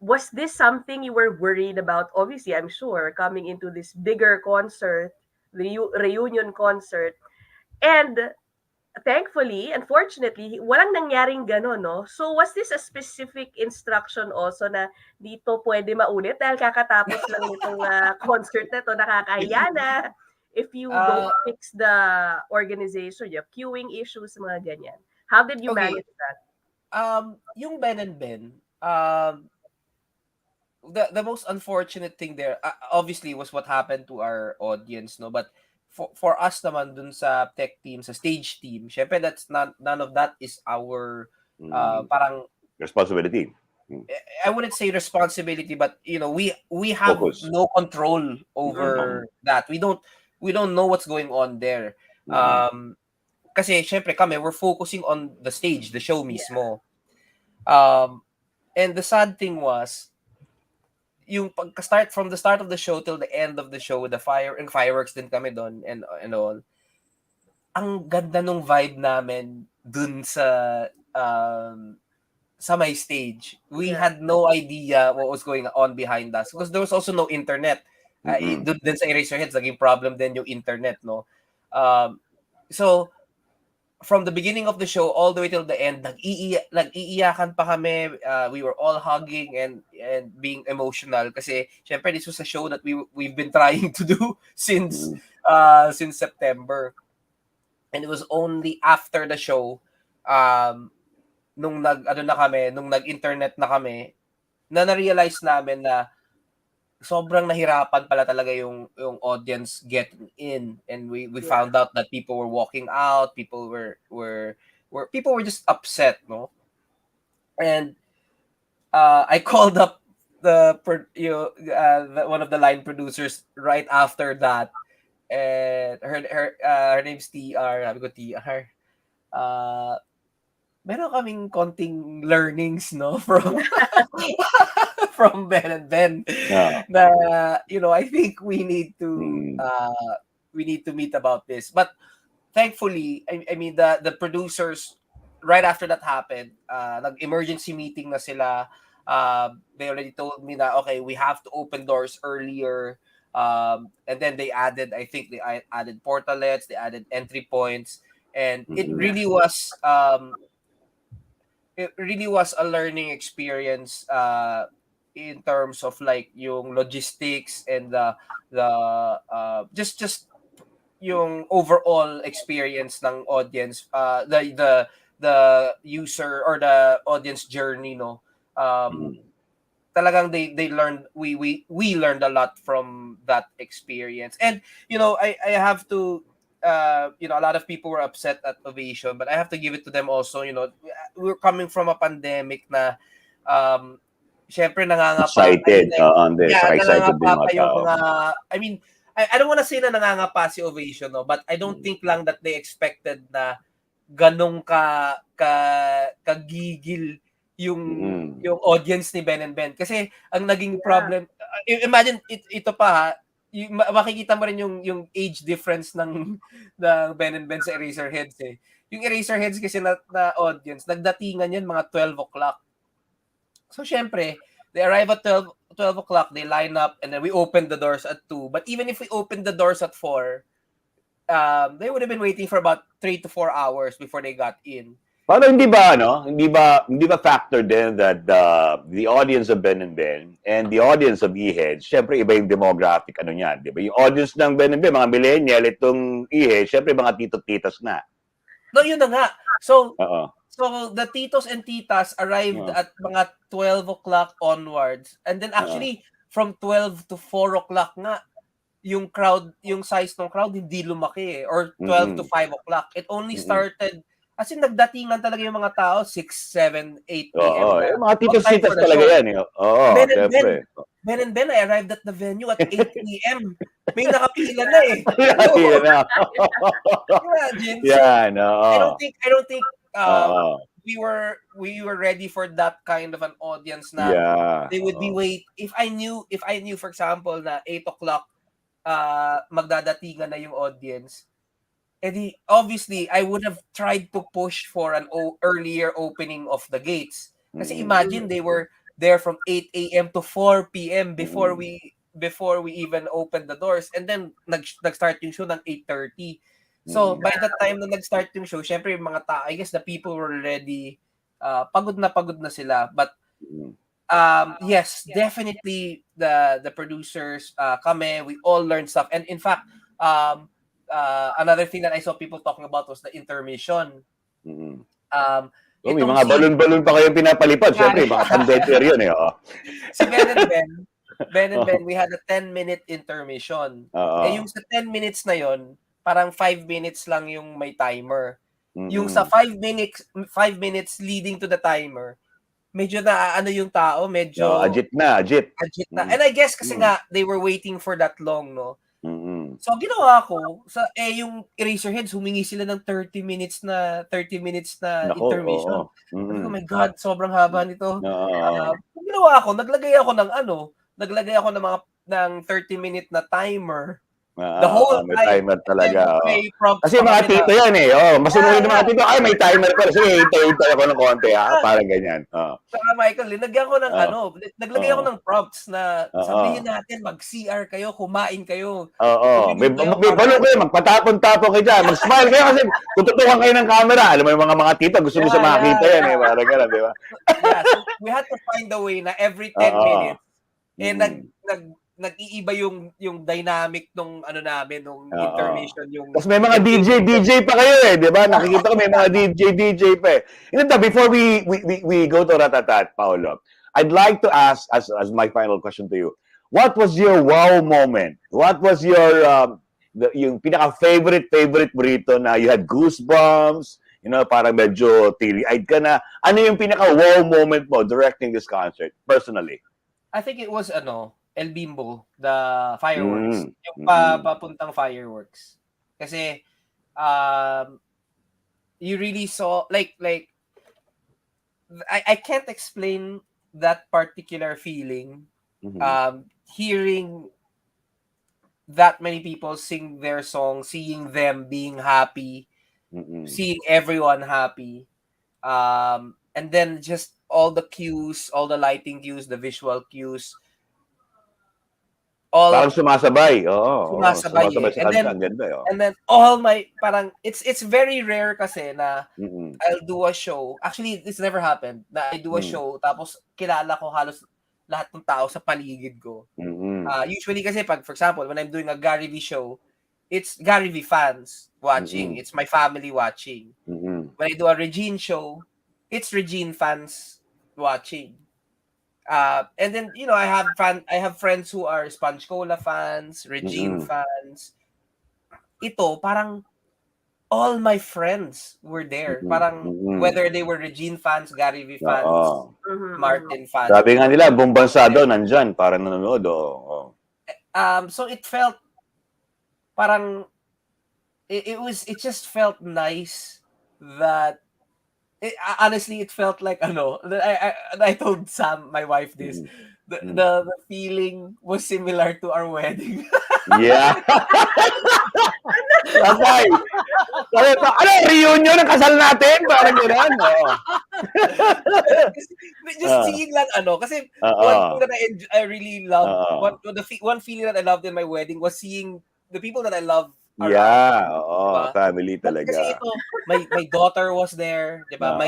Was this something you were worried about? Obviously, I'm sure, coming into this bigger concert, the reunion concert. And thankfully, unfortunately, walang nangyaring gano'n, no? So, was this a specific instruction also na dito pwede maulit dahil kakatapos lang itong concert na to, nakakahiya na if you don't fix the organization, you have queuing issues, mga ganyan. How did you manage that? Yung Ben and Ben, the most unfortunate thing there, obviously, was what happened to our audience, no? But for us naman dun sa tech team, sa stage team, syempre none of that is our parang responsibility. I wouldn't say responsibility, but you know, we have no control over that. We don't know what's going on there. Kasi syempre kami, we're focusing on the stage, the show mismo. And the sad thing was, yung from the start of the show till the end of the show, the fireworks din kami doon and all. Ang ganda nung vibe namin dun sa my stage. We had no idea what was going on behind us because there was also no internet. Dun sa Eraserheads, naging problem din yung internet, no? So from the beginning of the show all the way till the end, nag-iiyakan pa kami. We were all hugging and being emotional kasi syempre this was a show that we've been trying to do since September. And it was only after the show nung nag-internet na kami na na-realize namin na sobrang nahirapan pala talaga yung audience getting in, and we found out that people were walking out, people were just upset, no? And I called up one of the line producers right after that, and her name's TR. Sabi ko, TR, meron kaming konting learnings, no, from Ben and Ben. Na, you know, I think we need to meet about this. But thankfully, I mean the producers right after that happened, nag-emergency meeting na sila. They already told me that okay, we have to open doors earlier. And then they added portalets, they added entry points, and it really was a learning experience in terms of like yung logistics and the just yung overall experience ng audience, the user or the audience journey, no. Talagang they learned, we learned a lot from that experience. And you know, I have to you know, a lot of people were upset at Ovation, but I have to give it to them also. You know, we're coming from a pandemic na syempre nangangapa. Excited. Excited din mga tao. I mean, I don't want to say na nangangapa si Ovation, no, but I don't think lang that they expected na ganong kagigil yung audience ni Ben and Ben. Kasi ang naging problem, imagine ito pa ha, makikita mo rin yung age difference ng Ben and Ben sa Eraserheads eh. Yung Eraserheads kasi na audience, nagdatingan yan mga 12 o'clock. So syempre, they arrive at 12 o'clock, they line up, and then we open the doors at 2. But even if we opened the doors at 4, they would have been waiting for about 3 to 4 hours before they got in. Paano hindi ba factor din that the audience of Ben and the audience of EHeads, syempre iba yung demographic niyan, 'di ba? Yung audience ng Ben mga millennial, itong EHeads, syempre mga tito-titas na. No, yun na nga. So Oo. the titos and titas arrived at mga 12 o'clock onwards. And then actually from 12 to 4 o'clock nga yung crowd, yung size ng crowd hindi lumaki or 12 to 5 o'clock. It only started as in nagdatingan talaga yung mga tao 6, 7, 8 p.m. Oo, mga titos-titas talaga yan. Oo, syempre. Ben, I arrived at the venue at 8 p.m. May nakapila na eh. Nakapila na. Yan, I don't think we were ready for that kind of an audience na they would be if I knew for example na 8 o'clock magdadatingan na yung audience, edi obviously I would have tried to push for an earlier opening of the gates. Kasi imagine they were there from 8 a.m. to 4 p.m. before we even opened the doors, and then nag-start yung show ng 8:30. So by the time na nag-start yung show, syempre yung mga tao, I guess the people were already pagod na sila. But yes, definitely the producers, kami, we all learned stuff. And in fact, another thing that I saw people talking about was the intermission. May mga balon-balon pa kayong pinapalipad. Syempre, mga condenser yun eh. Si Ben and Ben, we had a 10-minute intermission. Yung sa 10 minutes na yon, parang 5 minutes lang yung may timer. Yung sa 5 minutes leading to the timer, medyo na yung tao, medyo agit na. And I guess kasi nga they were waiting for that long, no. So ginawa ko yung Eraserheads, humingi sila ng 30 minits na intermission. Oh my God, sobrang haba nito. Ginawa ko, naglagay ako ng 30-minute na timer. The whole may timer talaga. Kasi mga kami tito yan eh. Masunurin ng mga tito. Ay, may timer pa. Sige, hintay ako ng konti ha. Parang ganyan. Saka Michael, naglagay ako ng prompts na sabihin natin, mag-CR kayo, kumain kayo. May balo kayo, magpatapon-tapon kayo dyan. Mag-smile kayo kasi tututukan kayo ng camera. Alam mo yung mga tito, gusto mo sa makita yan eh. Parang gano'n, di ba? Yeah, so we had to find a way na every 10 minutes, nag-iiba yung dynamic nung nung intermission yung. Tapos may mga DJ pa kayo eh, 'di ba? Nakikita ko may mga DJ pa eh. Before we go to Ratatat, Paolo, I'd like to ask as my final question to you. What was your wow moment? What was your yung pinaka-favorite mo rito na you had goosebumps, parang medyo teary-eyed ka na. Ano yung pinaka-wow moment mo directing this concert personally? I think it was El Bimbo, the fireworks. Yung papuntang fireworks. Kasi you really saw like I can't explain that particular feeling. Hearing that many people sing their song, seeing them being happy, seeing everyone happy. And then just all the cues, all the lighting cues, the visual cues, parang sumasabay. Sumasabay. And then all my parang it's very rare kasi na I'll do a show. Actually, this never happened. Na I do a show tapos kilala ko halos lahat ng tao sa paligid ko. Usually kasi pag for example, when I'm doing a Gary V show, it's Gary V fans watching. It's my family watching. When I do a Regine show, it's Regine fans watching. And then I have friends who are Sponge Cola fans, Regine fans. Ito parang all my friends were there. Parang whether they were Regine fans, Gary V fans, Martin fans. Sabi nga nila, buong bansa daw nandyan para nanonood. So it felt parang it just felt nice that honestly, it felt like I told Sam, my wife, this. The feeling was similar to our wedding. Yeah. Okay. Reunion ng kasal natin? Parang gano'n. Just seeing lang kasi one thing that I really loved, one feeling that I loved in my wedding was seeing the people that I love Yeah, oo, Diba? family Kasi talaga. ito, my daughter was there, 'di ba?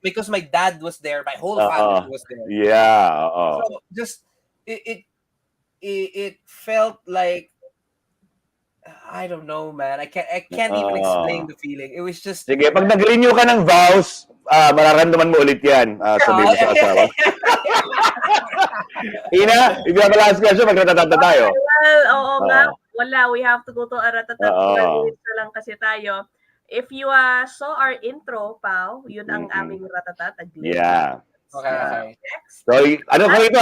Because my dad was there, my whole family was there. Yeah, oo. So just it felt like, I don't know, man. I can't even explain the feeling. It was just Sige, pag nag-renew ka ng vows, mararamdaman mo ulit yan. Sabihin mo sa asawa. Ina, if you have a last question, magratatata tayo. Well, oo nga. Wala, we have to go to a ratatat. 4 minutes na lang kasi tayo. If you saw our intro, Pao, yun ang aming ratatat. Yeah. Okay. Next. So, ano ko ito?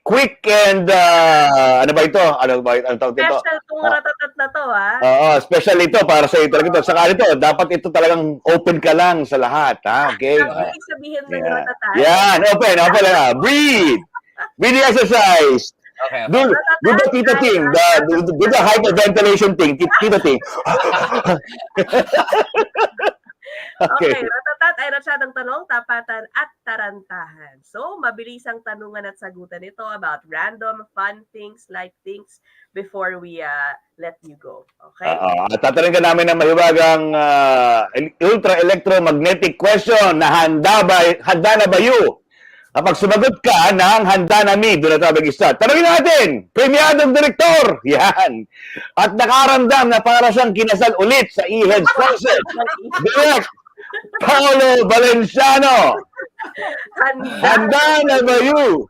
Quick and, ano ba ito? Ano tawag ito? Special tong ratatat na to, ha? Oo, special ito para sa ito. Saka ito, dapat ito talagang open ka lang sa lahat, ha? Okay? Ang ibig sabihin ng ratatat. Yan, open lang. Breathe! Breathe exercise! Okay. Do the Tito thing, do the hyperventilation thing, Tito thing. Okay, ratatat ay ratsadang tanong, tapatan at tarantahan. So, mabilisang tanungan at sagutan ito about random, fun things, light things before we let you go. Okay? At tatanungin ka namin ng mahiwagang ultra-electromagnetic question na handa na ba you? Kapag sumagot ka ng handa na me, doon na tayo mag-start. Tanungin natin, premiadong direktor, yan. At nakaramdam na para siyang kinasal ulit sa EHeads Concert. Direct, Paolo Valenciano. Handa na ba you?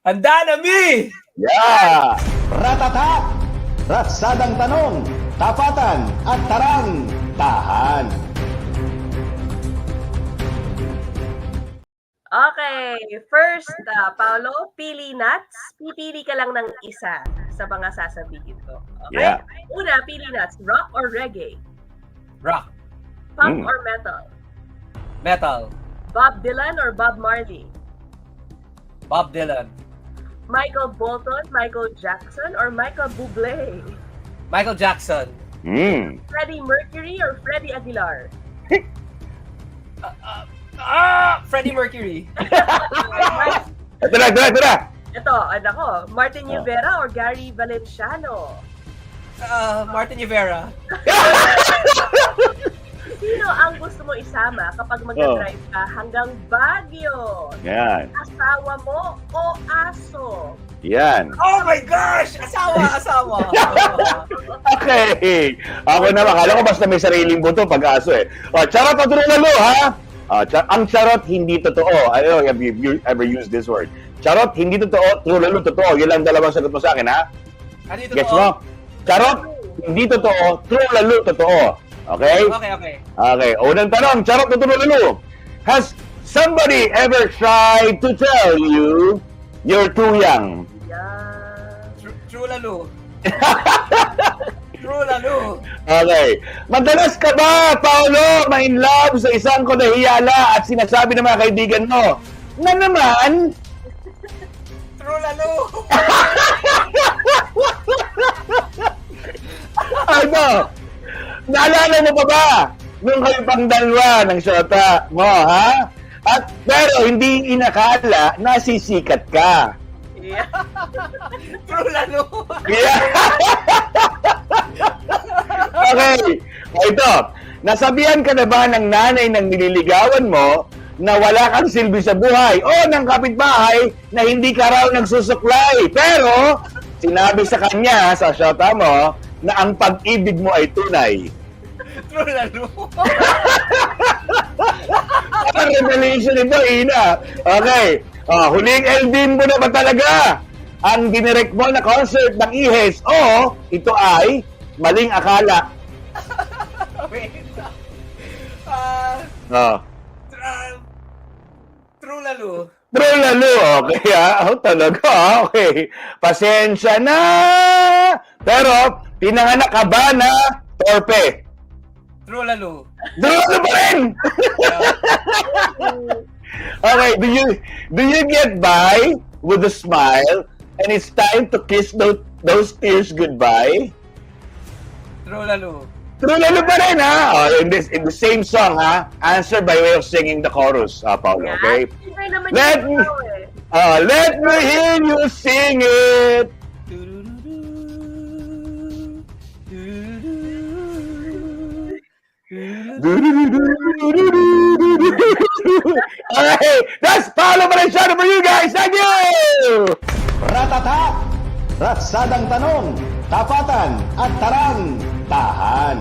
Handa na me! Yeah! Ratatat! Ratsadang tanong, tapatan at tahan. Okay, first, Paolo, pili nuts. Pipili ka lang ng isa sa mga sasabihin ko. Okay? Yeah. Una, pili nuts. Rock or reggae? Rock. Punk or metal? Metal. Bob Dylan or Bob Marley? Bob Dylan. Michael Bolton, Michael Jackson, or Michael Bublé? Michael Jackson. Freddie Mercury or Freddie Aguilar? Freddie Mercury. Ito na. Ito, ko. Martin Rivera or Gary Valenciano? Martin Rivera. Sino ang gusto mo isama kapag mag-drive ka hanggang Baguio? Yan. Asawa mo o aso? Yan. Oh my gosh! Asawa! Okay. Ako naman, akala ko basta may sariling buto pag-aso eh. Charot o trulalo, ha? Ang charot, hindi totoo. I don't know if you ever used this word. Charot, hindi totoo. Trulalo, totoo. Yun lang dalawang sagot mo sa akin, ha? Ano yung Gets totoo? mo? Charot, hindi totoo. Trulalo, totoo. Okay? Okay. Unang tanong, charot o trulalo? Has somebody ever tried to tell you you're too young? True lalo. True lalo. Okay. Madalas ka ba, Paolo, ma-in love sa isang konahiyala at sinasabi ng mga kaibigan mo na naman? True lalo. Ano? Naalala mo pa ba nung kayo pang dalawa ng syota mo, ha? At pero hindi inakala na sisikat ka. Yeah. True lalo. Yeah. Okay. Ito. Nasabihan ka na ba ng nanay ng nililigawan mo na wala kang silbi sa buhay o ng kapitbahay na hindi ka raw nagsusuklay? Pero sinabi sa kanya, sa syota mo, na ang pag-ibig mo ay tunay. True lalo. Ang revelation ito, Ina. Okay. Huling LD mo na ba talaga ang dinirect mo na concert ng EHeads o ito ay maling akala? Wait. True lalo. True lalo. Okay, ha? Talaga, okay. Pasensya na. Pero, pinanganak ka ba na torpe? True lalo. True lalo pa rin! Okay, do you get by with a smile and it's time to kiss those tears goodbye? True lalo. True lalo pa rin, ha? In the same song, ha? Answer by way of singing the chorus, Paolo, okay? Let me hear you sing it. Alright, that's Paolo Valenciano for you guys. Thank you! Ratata! Ratsadang tanong, tapatan at tarang, tahan.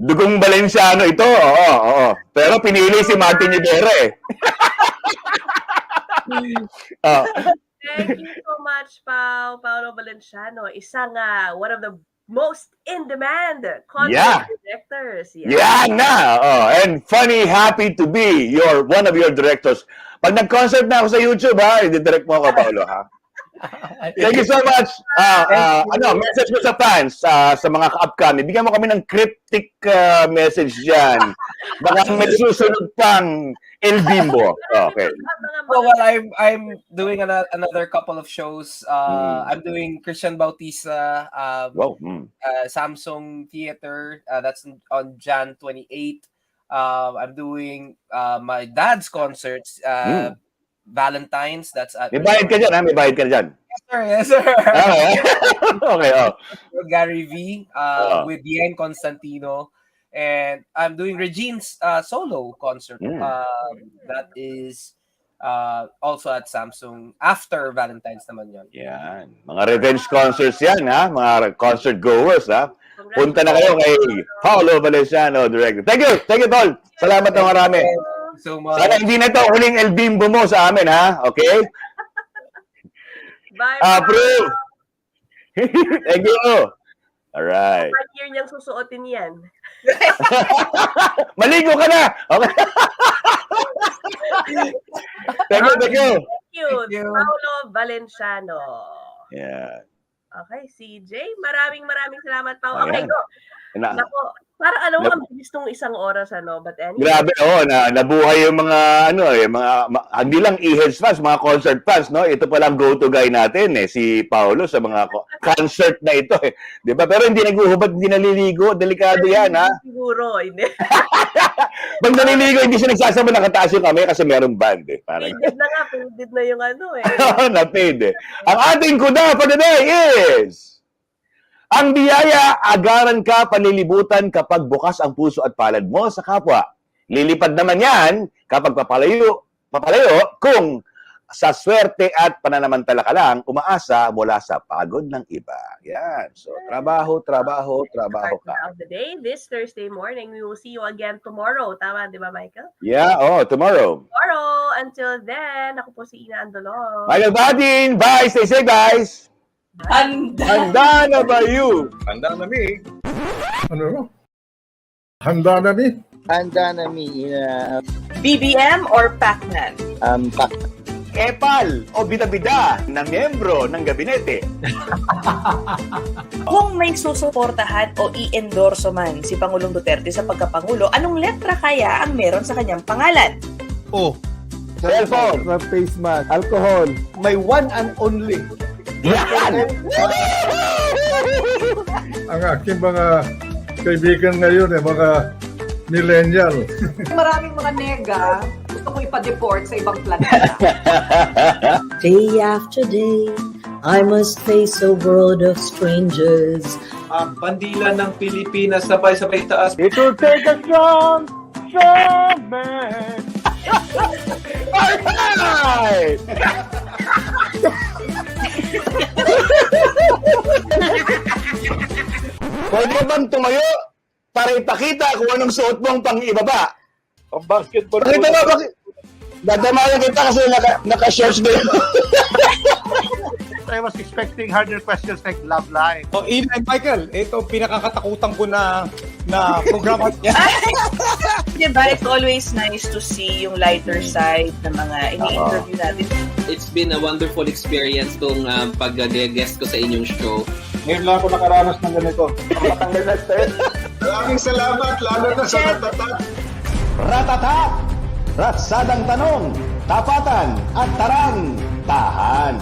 Dugong Valenciano ito, oo. Pero pinili si Martin Ibere. Thank you so much, Paolo Valenciano. Isang one of the most in-demand concert directors. Yeah, and funny, happy to be one of your directors. Pag nag-concert na ako sa YouTube, i-direct mo ako, Paolo, ha? Thank you so much. Message mo sa fans, sa mga ka-upcoming. Bigyan mo kami ng cryptic message dyan. Baka may susunod pang El Bimbo. Okay. Oh, well, I'm doing another couple of shows. I'm doing Christian Bautista, Samsung Theater. That's on Jan 28. I'm doing my dad's concerts. Valentine's. That's at. May bayad ka dyan, ha? May bayad ka dyan. Yes, sir. Okay, Gary V. With Yen Constantino. And I'm doing Regine's solo concert. That is also at Samsung after Valentine's naman yun. Yan. Mga revenge concerts yan, ha? Mga concert goers, ha? Punta na kayo kay Paolo Valenciano, director. Thank you, Tol. Salamat na marami. So much. Sana hindi na ito huling El Bimbo mo sa amin, ha? Okay? Bye. Approve. Thank you. Alright. 1 year niyang susuotin yan. Maligo ka na! Okay. Thank you. Thank you, Paolo Valenciano. Yeah. Okay, CJ, maraming salamat, Pao. Okay, go. Nako, parang ang bilis nung isang oras, but anyway. Grabe, nabuhay yung mga, hindi lang EHeads fans, mga concert fans, no? Ito palang go-to guy natin, si Paolo, sa mga concert na ito, Di ba? Pero hindi naghuhubad, hindi naliligo, delikado yan, ha? Siguro, hindi. Pag naliligo, hindi siya nagsasama nakataas yung kamay kasi merong band, Parang... Paid na yung Na-paid, Ang ating kuda for the day is... Ang biyaya, agaran ka, panlilibutan kapag bukas ang puso at palad mo sa kapwa. Lilipad naman yan kapag papalayo kung sa swerte at pananamantala ka lang, umaasa mula sa pagod ng iba. Yan. So, trabaho ka. Of the day, this Thursday morning, we will see you again tomorrow. Tama, di ba, Michael? Yeah, tomorrow. Until then, ako po si Ina Andolong. Michael Fajatin, bye! Stay safe, guys! Handa na ba you? Handa na mi. Ano? Handa na mi? Handa na mi. BBM or Pacman? Epal o bida-bida na miyembro ng gabinete. Kung may susuportahan o i-endorso man si Pangulong Duterte sa pagkapangulo, anong letra kaya ang meron sa kanyang pangalan? Cellphone. Face mask. Alcohol. May one and only. Yan! Ang aking mga kaibigan ngayon, mga millennial. Maraming mga nega, gusto ko ipa-deport sa ibang planeta. Day after day, I must face a world of strangers. Ang bandila ng Pilipinas sabay-sabay taas. It will take a strong man. Alright! Pwede bang tumayo para ipakita kung anong suot mong pang-ibaba? Ang basketball. Pakita mo, dadamayan kita kasi naka-shorts na yun. I was expecting harder questions like love life. Ina and Michael, ito pinakakatakutan ko na programa niya. Diba, it's always nice to see yung lighter side ng mga ini-interview natin. It's been a wonderful experience tong pag-guest ko sa inyong show. Ngayon lang ako nakaranas ng ganito. Matanggal na stress. Maraming salamat, lalo na sa Ratata. Ratata! Ratsadang tanong, tapatan at tarang, tahan.